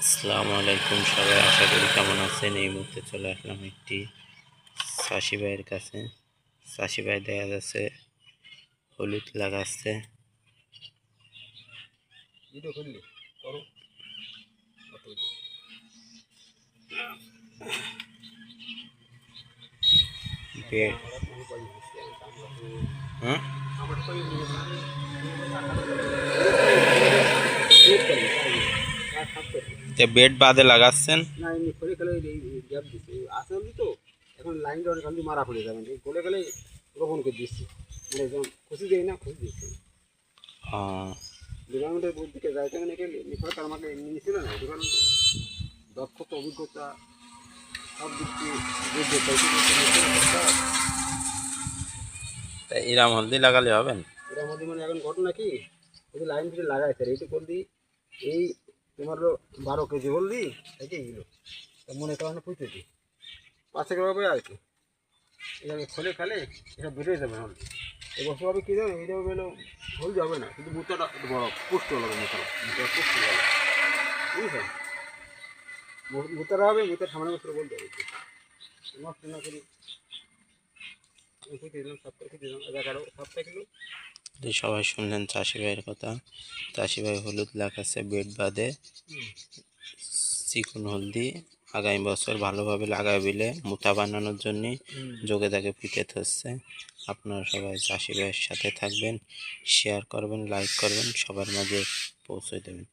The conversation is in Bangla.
আসসালামু আলাইকুম সবাই, আশা করি কেমন আছেন। এই মুহূর্তে চলে আসলাম একটি চাষি ভাইয়ের কাছে। চাষি ভাই দেখা যাচ্ছে হলুদ লাগাচ্ছে। বেড বাদে লাগাচ্ছেন না এমনি খড়ে গেলে গ্যাপ দিচ্ছে আসলে তো এখন লাইন খালি মারা পড়ে যাবেন গলে গেলে রোপণ করে দিচ্ছি মানে একদম খুশি দেয় না খুশি দিচ্ছে ডিপার্টমেন্টের দিকে যাইতে মানে নিখড় তার আমাকে নিয়েছিল না ডিপার্টমেন্ট দক্ষতা অভিজ্ঞতা সব দিক দিয়ে এরাম হলদি লাগালে হবেন। এটার মধ্যে মানে এখন ঘটনা কি যদি লাইন ফিটে লাগাই স্যার এইটু করলি এই তোমার 12 কেজি হলদি থেকে এগুলো মনে কারণে পুঁতে দিই 5 টাকা হবে আর কি এটা খোলে খালে এটা বেড়ে যাবে হলদি এবছর হবে কী যাবে এইটা হলো হলদি হবে না কিন্তু মুটাটা বড় পুষ্ট হবে মুটাটা পুষ্ট হবে বুঝলেন মুতারা হবে মুতার সামনে বছর বলতে হবে নষ্ট না করি দিলাম 7 দিলাম 11 কিলো। সবাই শুনলেন চাষি ভাইয়ের কথা। চাষি ভাই হলুদ লাগাচ্ছে বেড বাদে চিকন হলদি আগামী বছর ভালোভাবে লাগাবে বলে মুথা বানানোর জন্য যোগে তাকে পিতে হচ্ছে। আপনারা সবাই চাষি ভাইয়ের সাথে থাকবেন, শেয়ার করবেন, লাইক করবেন, সবার মাঝে পৌঁছে দেবেন।